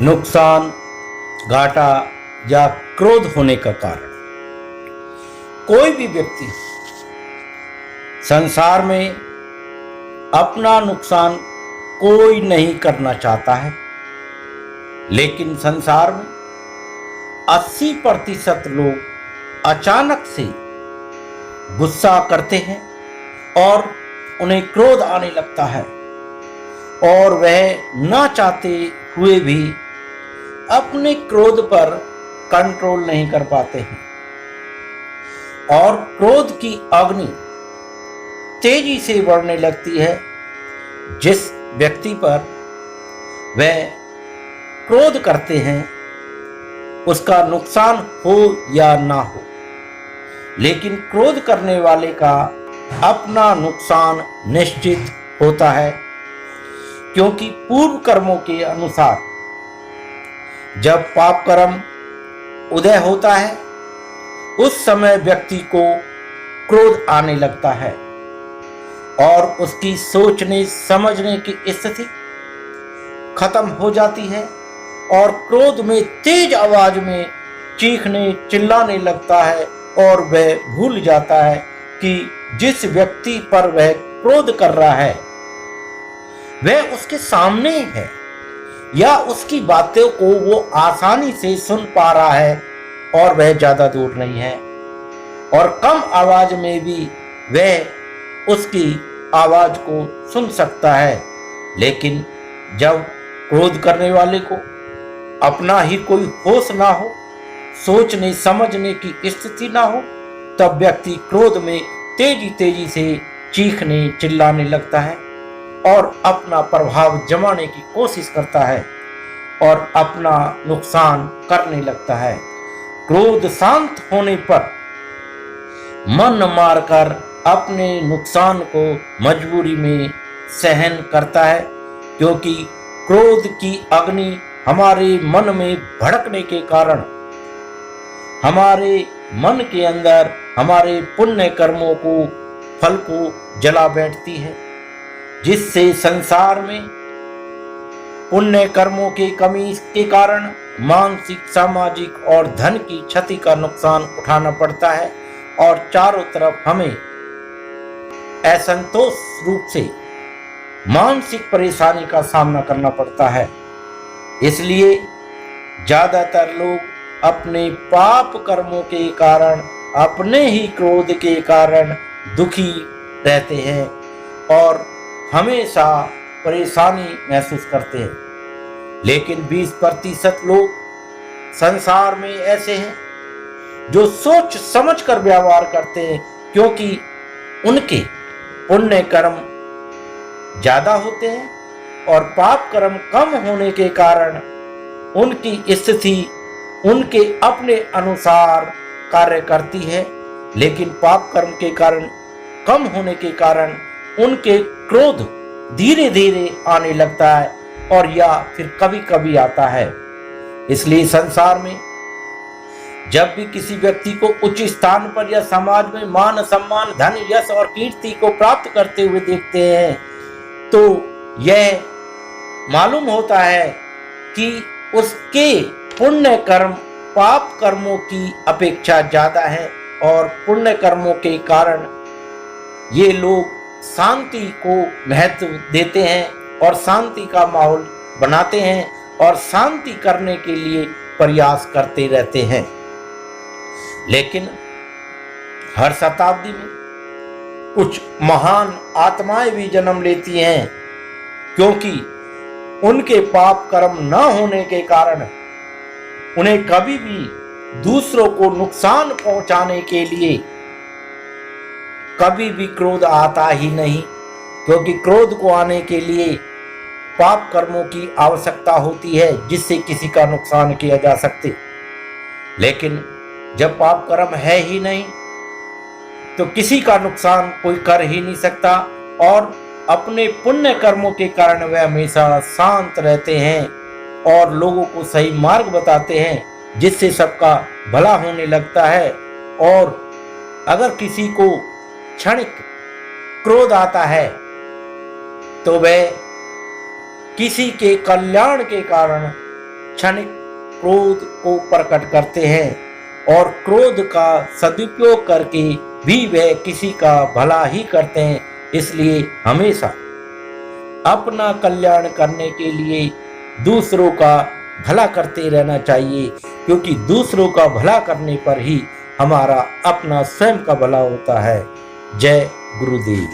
नुकसान, घाटा या क्रोध होने का कारण। कोई भी व्यक्ति संसार में अपना नुकसान कोई नहीं करना चाहता है, लेकिन संसार में 80% लोग अचानक से गुस्सा करते हैं और उन्हें क्रोध आने लगता है और वह ना चाहते हुए भी अपने क्रोध पर कंट्रोल नहीं कर पाते हैं और क्रोध की अग्नि तेजी से बढ़ने लगती है। जिस व्यक्ति पर वह क्रोध करते हैं उसका नुकसान हो या ना हो, लेकिन क्रोध करने वाले का अपना नुकसान निश्चित होता है, क्योंकि पूर्व कर्मों के अनुसार जब पाप कर्म उदय होता है उस समय व्यक्ति को क्रोध आने लगता है और उसकी सोचने समझने की स्थिति खत्म हो जाती है और क्रोध में तेज आवाज में चीखने चिल्लाने लगता है और वह भूल जाता है कि जिस व्यक्ति पर वह क्रोध कर रहा है वह उसके सामने ही है या उसकी बातों को वो आसानी से सुन पा रहा है और वह ज्यादा दूर नहीं है और कम आवाज में भी वह उसकी आवाज को सुन सकता है। लेकिन जब क्रोध करने वाले को अपना ही कोई होश ना हो, सोचने समझने की स्थिति ना हो, तब व्यक्ति क्रोध में तेजी से चीखने चिल्लाने लगता है और अपना प्रभाव जमाने की कोशिश करता है और अपना नुकसान करने लगता है। क्रोध शांत होने पर मन मारकर अपने नुकसान को मजबूरी में सहन करता है, क्योंकि क्रोध की अग्नि हमारे मन में भड़कने के कारण हमारे मन के अंदर हमारे पुण्य कर्मों को फल को जला बैठती है, जिससे संसार में पुण्य कर्मों के कमी के कारण मानसिक, सामाजिक और धन की क्षति का नुकसान उठाना पड़ता है और चारों तरफ हमें असंतोष रूप से मानसिक परेशानी का सामना करना पड़ता है। इसलिए ज्यादातर लोग अपने पाप कर्मों के कारण, अपने ही क्रोध के कारण दुखी रहते हैं और हमेशा परेशानी महसूस करते हैं। लेकिन 20% लोग संसार में ऐसे हैं जो सोच समझ कर व्यवहार करते हैं, क्योंकि उनके पुण्य कर्म ज्यादा होते हैं और पाप कर्म कम होने के कारण उनकी स्थिति उनके अपने अनुसार कार्य करती है। लेकिन पाप कर्म के कारण कम होने के कारण उनके क्रोध धीरे धीरे आने लगता है और या फिर कभी कभी आता है। इसलिए संसार में जब भी किसी व्यक्ति को उच्च स्थान पर या समाज में मान सम्मान, धन, यश और कीर्ति को प्राप्त करते हुए देखते हैं तो यह मालूम होता है कि उसके पुण्य कर्म पाप कर्मों की अपेक्षा ज्यादा है और पुण्य कर्मों के कारण ये लोग शांति को महत्व देते हैं और शांति का माहौल बनाते हैं और शांति करने के लिए प्रयास करते रहते हैं। लेकिन हर शताब्दी में कुछ महान आत्माएं भी जन्म लेती हैं, क्योंकि उनके पाप कर्म न होने के कारण उन्हें कभी भी दूसरों को नुकसान पहुंचाने के लिए कभी भी क्रोध आता ही नहीं, क्योंकि क्रोध को आने के लिए पाप कर्मों की आवश्यकता होती है जिससे किसी का नुकसान किया जा सकते। लेकिन जब पाप कर्म है ही नहीं तो किसी का नुकसान कोई कर ही नहीं सकता और अपने पुण्य कर्मों के कारण वे हमेशा शांत रहते हैं और लोगों को सही मार्ग बताते हैं, जिससे सबका भला होने लगता है। और अगर किसी को क्षणिक क्रोध आता है तो वह किसी के कल्याण के कारण क्षणिक क्रोध को प्रकट करते हैं और क्रोध का सदुपयोग करके भी वह किसी का भला ही करते हैं। इसलिए हमेशा अपना कल्याण करने के लिए दूसरों का भला करते रहना चाहिए, क्योंकि दूसरों का भला करने पर ही हमारा अपना स्वयं का भला होता है। जय गुरुदेव।